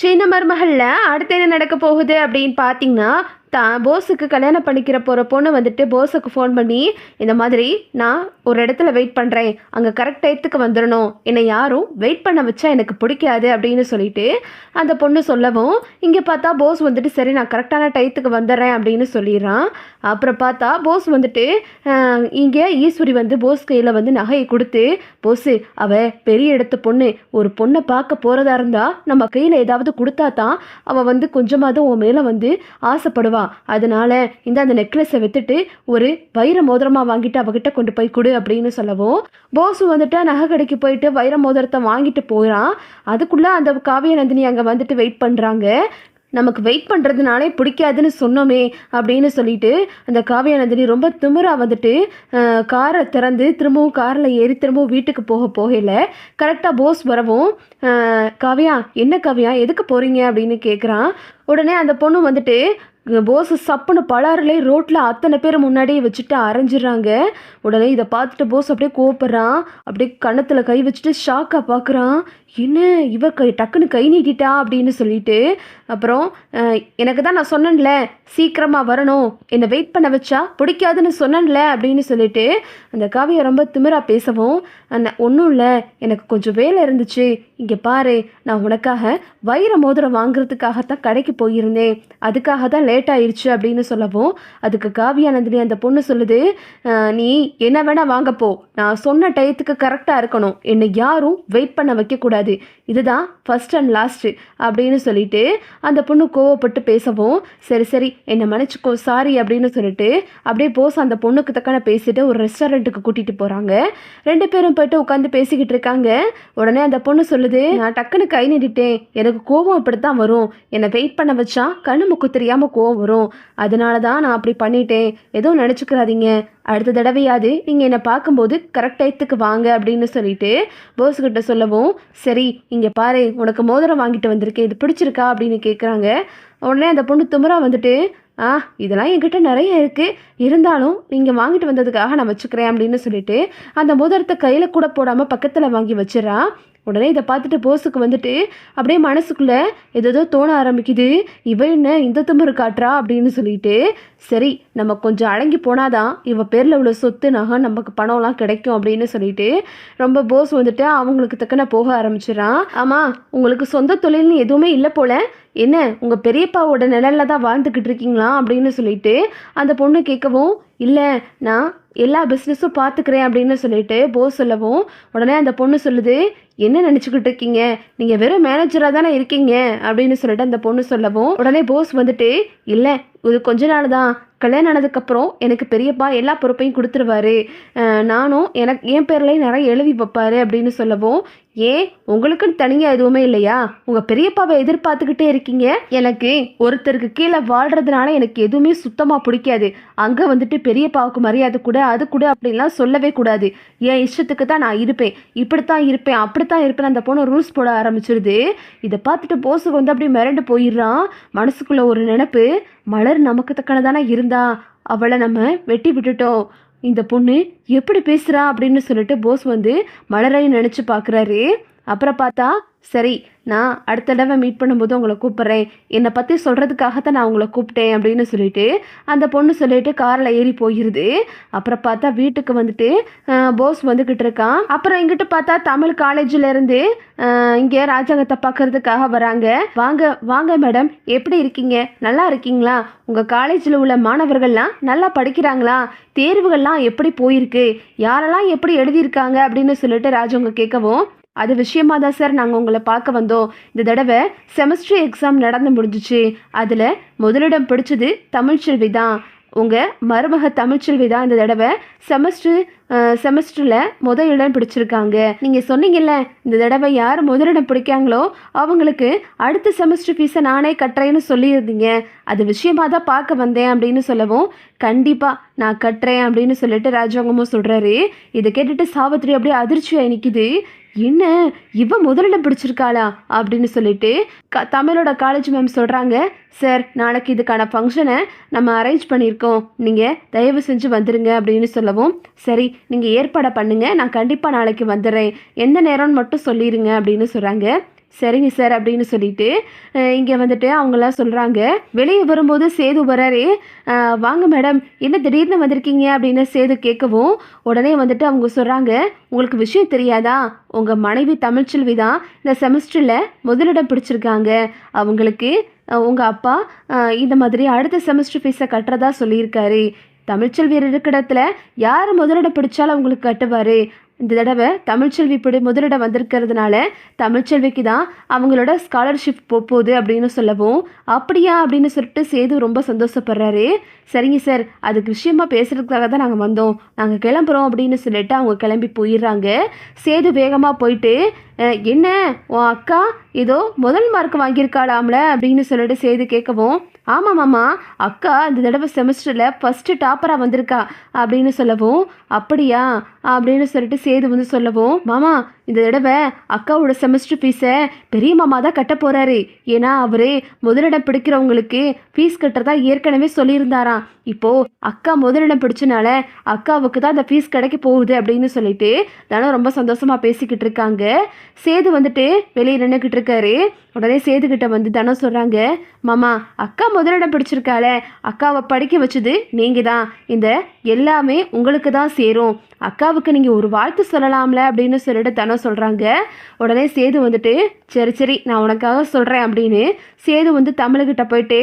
சின்ன மருமகள்ல அடுத்து என்ன நடக்க போகுது அப்படின்னு பார்த்தீங்கன்னா, தான் போஸுக்கு கல்யாணம் பண்ணிக்கிற போற பொண்ணு வந்துட்டு போஸுக்கு ஃபோன் பண்ணி, இந்த மாதிரி நான் ஒரு இடத்துல வெயிட் பண்ணுறேன். அங்கே கரெக்ட் டயத்துக்கு வந்துடணும். என்னை யாரும் வெயிட் பண்ண வச்சா எனக்கு பிடிக்காது அப்படின்னு சொல்லிட்டு அந்த பொண்ணு சொல்லவும், இங்கே பார்த்தா போஸ் வந்துட்டு சரி நான் கரெக்டான டயத்துக்கு வந்துடுறேன் அப்படின்னு சொல்லிடுறான். அப்புறம் பார்த்தா போஸ் வந்துட்டு இங்கே ஈஸ்வரி வந்து போஸ் கையில் வந்து நகையை கொடுத்து, போஸு அவ பெரிய இடத்து பொண்ணு, ஒரு பொண்ணை பார்க்க போகிறதா இருந்தால் நம்ம கையில் ஏதாவது கொடுத்தா தான் அவள் வந்து கொஞ்சமாவது உன் மேலே வந்து ஆசைப்படுவா. அதனால அந்த நெக்லஸை வித்துட்டு ஒரு வைர மோதிரமா வாங்கிட்டு அவகிட்ட கொண்டு போய் கொடு அப்படின்னு சொல்லவும், போஸ் வந்துட்டு நகை கடைக்கு போயிட்டு வைர மோதிரத்தை வாங்கிட்டு போகிறான். அதுக்குள்ள அந்த காவிய நந்தினி அங்கே வந்துட்டு வெயிட் பண்ணுறாங்க. நமக்கு வெயிட் பண்ணுறதுனாலே பிடிக்காதுன்னு சொன்னோமே அப்படின்னு சொல்லிட்டு அந்த காவியா நந்தினி ரொம்ப திமிரா வந்துட்டு காரை திறந்து திரும்பவும் காரில் ஏறி திரும்பவும் வீட்டுக்கு போகல கரெக்டாக போஸ் வரவும், காவியா என்ன காவியா எதுக்கு போகிறீங்க அப்படின்னு கேட்குறான். உடனே அந்த பொண்ணு வந்துட்டு போஸ் சப்புன்னு பலாரிலே ரோட்டில் அத்தனை பேர் முன்னாடியே வச்சுட்டு அரைஞ்சிடுறாங்க. உடனே இதை பார்த்துட்டு போஸ் அப்படியே கோப்படுறான். அப்படியே கன்னத்தில் கை வச்சுட்டு ஷாக்காக பார்க்குறான். என்ன இவ டக்குன்னு கை நீட்டிட்டா அப்படின்னு சொல்லிட்டு, அப்புறம் எனக்கு தான் நான் சொன்னேன்ல சீக்கிரமாக வரணும், என்னை வெயிட் பண்ண வச்சா பிடிக்காதுன்னு சொன்னேன்ல அப்படின்னு சொல்லிட்டு அந்த காவியை ரொம்ப திமிரா பேசவும், ஒன்றும் இல்லை எனக்கு கொஞ்சம் வேலை இருந்துச்சு, இங்கே பாரு நான் உனக்காக வைர மோதிரம் வாங்குறதுக்காகத்தான் கடைக்கு போயிருந்தேன், அதுக்காக தான் லேட் ஆயிடுச்சு அப்படின்னு சொல்லவும், அதுக்கு காவியா நந்தினி அந்த பொண்ணு சொல்லுது, நீ என்ன வேணா வாங்கப்போ, நான் சொன்ன டயத்துக்கு கரெக்டாக இருக்கணும், என்னை யாரும் வெயிட் பண்ண வைக்கக்கூடாது, இதுதான் ஃபர்ஸ்ட் அண்ட் லாஸ்ட்டு அப்படின்னு சொல்லிட்டு அந்த பொண்ணு கோவப்பட்டு பேசவும், சரி சரி என்னை மன்னிச்சுக்கோ சாரி அப்படின்னு சொல்லிட்டு அப்படியே போஸ் அந்த பொண்ணுக்கு தக்கன பேசிட்டு ஒரு ரெஸ்டாரண்ட்டுக்கு கூட்டிகிட்டு போகிறாங்க. ரெண்டு பேரும் போயிட்டு உட்காந்து பேசிக்கிட்டு இருக்காங்க. உடனே அந்த பொண்ணு சொல்லுது, நான் டக்குன்னு கை நீட்டிட்டேன், எனக்கு கோவம் அப்படித்தான் வரும், என்னை வெயிட் பண்ண வச்சா கண்ணு முக்கு தெரியாமல் கோவம் வரும், அதனால தான் நான் அப்படி பண்ணிட்டேன், எதுவும் நினச்சிக்கிறாதீங்க, அடுத்த தடவையாவது நீங்கள் என்னை பார்க்கும்போது கரெக்ட் டயத்துக்கு வாங்க அப்படின்னு சொல்லிட்டு போஸ்கிட்ட சொல்லவும், சரி இங்கே பாரு உனக்கு மோதிரம் வாங்கிட்டு வந்திருக்கேன், இது பிடிச்சிருக்கா அப்படின்னு கேட்குறாங்க. உடனே அந்த பொண்ணு திமிரா வந்துட்டு, இதெல்லாம் என்கிட்ட நிறைய இருக்குது, இருந்தாலும் நீங்கள் வாங்கிட்டு வந்ததுக்காக நான் வச்சுக்கிறேன் அப்படின்னு சொல்லிட்டு அந்த மோதிரத்தை கையில் கூட போடாமல் பக்கத்தில் வாங்கி வச்சிடறா. உடனே இதை பார்த்துட்டு போஸுக்கு வந்துட்டு அப்படியே மனசுக்குள்ளே ஏதோ தோண ஆரம்பிக்குது, இவ என்ன இந்த திமிரு காட்டுறா அப்படின்னு சொல்லிட்டு, சரி நம்ம கொஞ்சம் அடங்கி போனாதான் இவ பேரில் உள்ள சொத்து நகை நமக்கு பணம்லாம் கிடைக்கும் அப்படின்னு சொல்லிட்டு ரொம்ப போஸ் வந்துட்டு அவங்களுக்கு தக்கன போக ஆரம்பிச்சிடறான். ஆமாம் உங்களுக்கு சொந்த தொழில்னு எதுவுமே இல்லை போல, என்ன உங்கள் பெரியப்பாவோட நிழலில் தான் வாழ்ந்துக்கிட்டு இருக்கீங்களா அப்படின்னு சொல்லிட்டு அந்த பொண்ணு கேட்கவும், இல்லை நான் எல்லா பிஸ்னஸும் பார்த்துக்கிறேன் அப்படின்னு சொல்லிட்டு போஸ் சொல்லவும், உடனே அந்த பொண்ணு சொல்லுது, என்ன நினச்சிக்கிட்டு இருக்கீங்க, நீங்கள் வெறும் மேனேஜராக தானே இருக்கீங்க அப்படின்னு சொல்லிட்டு அந்த பொண்ணு சொல்லவும், உடனே போஸ் வந்துட்டு, இல்லை இது கொஞ்ச நாள் தான், கல்யாணம் ஆனதுக்கப்புறம் எனக்கு பெரியப்பா எல்லா பொறுப்பையும் கொடுத்துருவாரு, நானும் எனக்கு என் பேர்லேயும் நிறைய எழுதி வைப்பார் அப்படின்னு சொல்லவும், ஏன் உங்களுக்குன்னு தனியாக எதுவுமே இல்லையா, உங்கள் பெரியப்பாவை எதிர்பார்த்துக்கிட்டே இருக்கீங்க, எனக்கு ஒருத்தருக்கு கீழே வாழ்கிறதுனால எனக்கு எதுவுமே சுத்தமாக பிடிக்காது, அங்கே வந்துட்டு பெரியப்பாவுக்கு மரியாதை கூட அது கூட அப்படின்லாம் சொல்லவே கூடாது, என் இஷ்டத்துக்கு தான் நான் இருப்பேன், இப்படித்தான் இருப்பேன் அப்படித்தான் இருப்பேன் அந்த பொண்ணு ரூல்ஸ் போட ஆரம்பிச்சிருது. இதை பார்த்துட்டு போஸுக்கு வந்து அப்படியே மிரண்டு போயிடுறான். மனசுக்குள்ளே ஒரு நினைப்பு, மலர் நமக்கு தக்கனதானே இருந்தா, அவளை நம்ம வெட்டி விட்டுட்டோம், இந்த பொண்ணு எப்படி பேசுகிறா அப்படின்னு சொல்லிட்டு போஸ் வந்து மலரையும் நினச்சி பார்க்குறாரு. அப்புறம் பார்த்தா, சரி நான் அடுத்த தடவை மீட் பண்ணும்போது உங்களை கூப்பிட்றேன், என்னை பற்றி சொல்கிறதுக்காகத்தான் நான் உங்களை கூப்பிட்டேன் அப்படின்னு சொல்லிட்டு அந்த பொண்ணு சொல்லிட்டு காரில் ஏறி போயிடுது. அப்புறம் பார்த்தா வீட்டுக்கு வந்துட்டு போஸ் வந்துக்கிட்டு இருக்கான். அப்புறம் இங்கிட்டு பார்த்தா தமிழ் காலேஜிலேருந்து இங்கே ராஜாங்கத்தை பார்க்கறதுக்காக வராங்க. வாங்க வாங்க மேடம், எப்படி இருக்கீங்க, நல்லா இருக்கீங்களா, உங்கள் காலேஜில் உள்ள மாணவர்கள்லாம் நல்லா படிக்கிறாங்களா, தேர்வுகள்லாம் எப்படி போயிருக்கு, யாரெல்லாம் எப்படி எழுதியிருக்காங்க அப்படின்னு சொல்லிட்டு ராஜாங்க கேட்கவும், அது விஷயமா தான் சார் நாங்கள் உங்களை பார்க்க வந்தோம், இந்த தடவை செமஸ்டர் எக்ஸாம் நடந்து முடிஞ்சிச்சு, அதில் முதலிடம் பிடிச்சது தமிழ்ச்செல்வி தான், உங்கள் மருமக தமிழ்ச்செல்வி தான் இந்த தடவை செமஸ்டரில் இடம் பிடிச்சிருக்காங்க, நீங்கள் சொன்னீங்கல்ல இந்த தடவை யார் முதலிடம் பிடிக்காங்களோ அவங்களுக்கு அடுத்த செமஸ்டர் ஃபீஸை நானே கட்டுறேன்னு சொல்லியிருந்தீங்க, அது விஷயமாக தான் பார்க்க வந்தேன் அப்படின்னு சொல்லவும், கண்டிப்பாக நான் கட்டுறேன் அப்படின்னு சொல்லிட்டு ராஜாங்கமும் சொல்கிறாரு. இதை கேட்டுட்டு சாவித்திரி அப்படியே அதிர்ச்சியாக நிற்கிது, என்ன இவ முதலிடம் பிடிச்சிருக்காளா அப்படின்னு சொல்லிட்டு தமிழோட காலேஜ் மேம் சொல்கிறாங்க, சார் நாளைக்கு இதுக்கான ஃபங்க்ஷனை நம்ம அரேஞ்ச் பண்ணியிருக்கோம், நீங்கள் தயவு செஞ்சு வந்துடுங்க அப்படின்னு சொல்லவும், சரி நீங்கள் ஏற்பாடை பண்ணுங்கள், நான் கண்டிப்பாக நாளைக்கு வந்துடுறேன், எந்த நேரம்னு மட்டும் சொல்லிடுங்க அப்படின்னு சொல்கிறாங்க. சரிங்க சார் அப்படின்னு சொல்லிட்டு இங்கே வந்துட்டு அவங்களாம் சொல்கிறாங்க. வெளியே வரும்போது சேது வராரு. வாங்க மேடம், என்ன திடீர்னு வந்திருக்கீங்க அப்படின்னு சேது கேட்கவும், உடனே வந்துட்டு அவங்க சொல்கிறாங்க, உங்களுக்கு விஷயம் தெரியாதா, உங்கள் மனைவி தமிழ்ச்செல்வி தான் இந்த செமஸ்டரில் முதலிடம் பிடிச்சிருக்காங்க. அவங்களுக்கு உங்கள் அப்பா இந்த மாதிரி அடுத்த செமஸ்டர் ஃபீஸை கட்டுறதா சொல்லியிருக்காரு. தமிழ்ச்செல்வி இருக்கிற இடத்துல யார் முதலிடம் பிடிச்சாலும் அவங்களுக்கு கட்டுவார். இந்த தடவை தமிழ்ச்செல்வி இப்படி முதலிடம் வந்திருக்கிறதுனால தமிழ்ச்செல்விக்கு தான் அவங்களோட ஸ்காலர்ஷிப் போகுது அப்படின்னு சொல்லவும், அப்படியா அப்படின்னு சொல்லிட்டு சேது ரொம்ப சந்தோஷப்படுறாரு. சரிங்க சார், அதுக்கு விஷயமா பேசுகிறதுக்காக தான் நாங்கள் வந்தோம், நாங்கள் கிளம்புறோம் அப்படின்னு சொல்லிட்டு அவங்க கிளம்பி போயிடுறாங்க. சேது வேகமாக போயிட்டு, என்ன உன் அக்கா ஏதோ முதல் மார்க் வாங்கியிருக்காளாம்ல அப்படின்னு சொல்லிட்டு சேது கேட்கவும், ஆமாம் மாமா, அக்கா இந்த தடவை செமஸ்டரில் ஃபஸ்ட்டு டாப்பராக வந்திருக்கா அப்படின்னு சொல்லவும், அப்படியா அப்படின்னு சொல்லிட்டு சேது வந்து சொல்லவும், மாமா இந்த தடவை அக்காவோட செமஸ்டர் ஃபீஸை பெரிய மாமா தான் கட்ட போகிறாரு. ஏன்னா அவர் முதலிடம் பிடிக்கிறவங்களுக்கு ஃபீஸ் கட்டுறதா ஏற்கனவே சொல்லியிருந்தாராம். இப்போது அக்கா முதலிடம் பிடிச்சனால அக்காவுக்கு தான் அந்த ஃபீஸ் கிடைக்க போகுது அப்படின்னு சொல்லிட்டு தானே ரொம்ப சந்தோஷமாக பேசிக்கிட்டு இருக்காங்க. சேது வந்துட்டு வெளியே நின்றுக்கிட்டு இருக்காரு. உடனே சேதுக்கிட்ட வந்து தானே சொல்கிறாங்க, மாமா அக்கா முதலிடம் பிடிச்சிருக்காளே, அக்காவை படிக்க வச்சது நீங்கள் தான், இந்த எல்லாமே உங்களுக்கு தான் சேரும், அக்காவுக்கு நீங்கள் ஒரு வாழ்த்து சொல்லலாம்ல அப்படின்னு சொல்லிட்டு தானே சொல்கிறாங்க. உடனே சேது வந்துட்டு, சரி சரி நான் உனக்காக சொல்கிறேன் அப்படின்னு சேது வந்து தமிழ்கிட்ட போயிட்டு,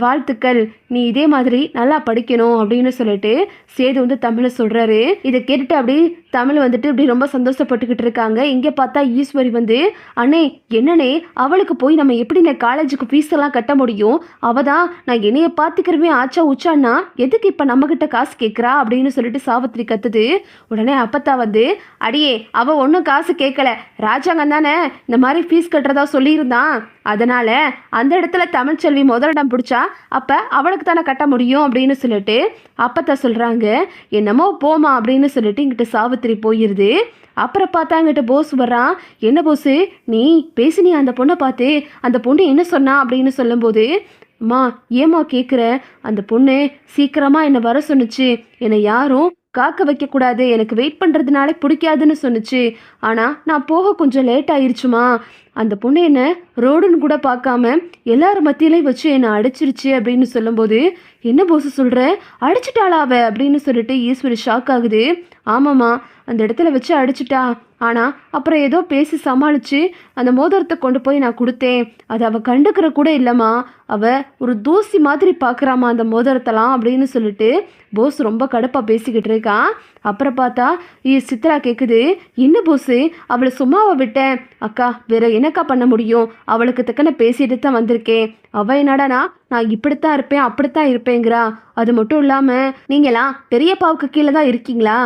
வாழ்த்துக்கள், நீ இதே மாதிரி நல்லா படிக்கணும் அப்படின்னு சொல்லிட்டு சேது வந்து தமிழை சொல்கிறாரு. இதை கேட்டுட்டு அப்படி தமிழ் வந்துட்டு இப்படி ரொம்ப சந்தோஷப்பட்டுக்கிட்டு இருக்காங்க. இங்கே பார்த்தா ஈஸ்வரி வந்து, அண்ணே என்னண்ணே, அவளுக்கு போய் நம்ம எப்படி நான் காலேஜுக்கு ஃபீஸ் எல்லாம் கட்ட முடியும், அவள் தான் நான் என்னைய பார்த்துக்கிறவே ஆச்சா உச்சான்னா எதுக்கு இப்போ நம்மக்கிட்ட காசு கேட்குறா அப்படின்னு சொல்லிட்டு சாவித்திரி கத்துது. உடனே அப்பத்தா வந்து, அடியே அவள் ஒன்றும் காசு கேட்கல, ராஜாங்கம் தானே இந்த மாதிரி ஃபீஸ் கட்டுறதா சொல்லியிருந்தான், அதனால் அந்த இடத்துல தமிழ்ச்செல்வி முதலிடம் பிடிச்சா அப்போ அவளுக்கு தானே கட்ட முடியும் அப்படின்னு சொல்லிட்டு அப்பத்தா சொல்கிறாங்க. என்னமோ போமா அப்படின்னு சொல்லிட்டு இங்கிட்ட சாவித்திரி போயிடுது. அப்புறம் பார்த்தா அங்கிட்ட போஸ் வர்றான். என்ன போஸு, நீ பேசினியா அந்த பொண்ணை பார்த்து, அந்த பொண்ணு என்ன சொன்னா அப்படின்னு சொல்லும்போது, அம்மா ஏம்மா கேட்குற, அந்த பொண்ணு சீக்கிரமாக என்னை வர சொன்னுச்சு, என்னை யாரும் காக்க வைக்கக்கூடாது, எனக்கு வெயிட் பண்ணுறதுனால பிடிக்காதுன்னு சொன்னுச்சு, ஆனால் நான் போக கொஞ்சம் லேட் ஆயிடுச்சுமா, அந்த பொண்ணு என்ன ரோடுன்னு கூட பார்க்காம எல்லாரும் மத்தியிலையும் வச்சு என்னை அடிச்சிருச்சு அப்படின்னு சொல்லும்போது, என்ன போஸ் சொல்கிற, அடிச்சிட்டாளா அவ அப்படின்னு சொல்லிட்டு ஈஸ்வரி ஷாக் ஆகுது. ஆமாம்மா, அந்த இடத்துல வச்சு அடிச்சிட்டா, ஆனால் அப்புறம் ஏதோ பேசி சமாளித்து அந்த மோதிரத்தை கொண்டு போய் நான் கொடுத்தேன், அது அவள் கண்டுக்கிற கூட இல்லைம்மா, அவள் ஒரு தூசி மாதிரி பார்க்குறாம்மா அந்த மோதிரத்தெல்லாம் அப்படின்னு சொல்லிட்டு போஸ் ரொம்ப கடுப்பாக பேசிக்கிட்டு இருக்கான். அப்புறம் பார்த்தா சித்ரா கேட்குது, என்ன போஸு அவளை சும்மாவை விட்டேன், அக்கா வேற என்னக்கா பண்ண முடியும், அவளுக்கு தக்கன பேசிட்டு தான் வந்திருக்கேன், அவள் என்னடானா நான் இப்படித்தான் இருப்பேன் அப்படித்தான் இருப்பேங்கிறா, அது மட்டும் இல்லாமல் நீங்களாம் பெரியப்பாவுக்கு கீழே தான் இருக்கீங்களா,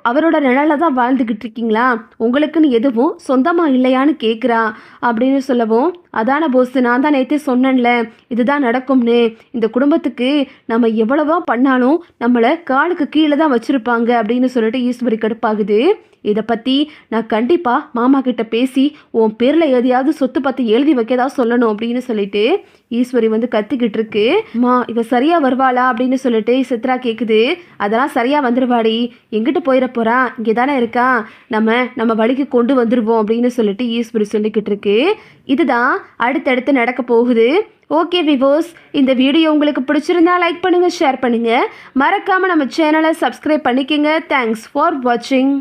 அவரோட நிழலில் தான் வாழ்ந்துக்கிட்டு இருக்கீங்களா, உங்களுக்குன்னு எதுவும் சொந்தமாக இல்லையான்னு கேட்குறா அப்படின்னு சொல்லவும், அதான போஸ் நான் தான் நேற்றே சொன்னேன்ல இதுதான் நடக்கும்னு, இந்த குடும்பத்துக்கு நம்ம எவ்வளவோ பண்ணாலும் நம்மளை காலுக்கு கீழே தான் வச்சுருப்பாங்க அப்படின்னு சொல்லிட்டு ஈஸ்வரி கடுப்பாகுது. இதை பற்றி நான் கண்டிப்பாக மாமா கிட்ட பேசி உன் பேரில் எதையாவது சொத்து பற்றி எழுதி வைக்கதா சொல்லணும் அப்படின்னு சொல்லிட்டு ஈஸ்வரி வந்து கத்திக்கிட்டு இருக்கு. மா இவ சரியாக வருவாளா அப்படின்னு சொல்லிட்டு சித்ரா கேட்குது. அதெல்லாம் சரியாக வந்துடுவாடி, எங்கிட்ட போயிட போகிறா, இங்கே தானே இருக்கா, நம்ம வழிக்கு கொண்டு வந்துடுவோம் அப்படின்னு சொல்லிட்டு ஈஸ்வரி சொல்லிக்கிட்டு இருக்கு. இதுதான் அடுத்தடுத்து நடக்க போகுது. ஓகே விவோஸ், இந்த வீடியோ உங்களுக்கு பிடிச்சிருந்தா லைக் பண்ணுங்கள், ஷேர் பண்ணுங்கள், மறக்காமல் நம்ம சேனலை சப்ஸ்கிரைப் பண்ணிக்கோங்க. தேங்க்ஸ் ஃபார் வாட்சிங்.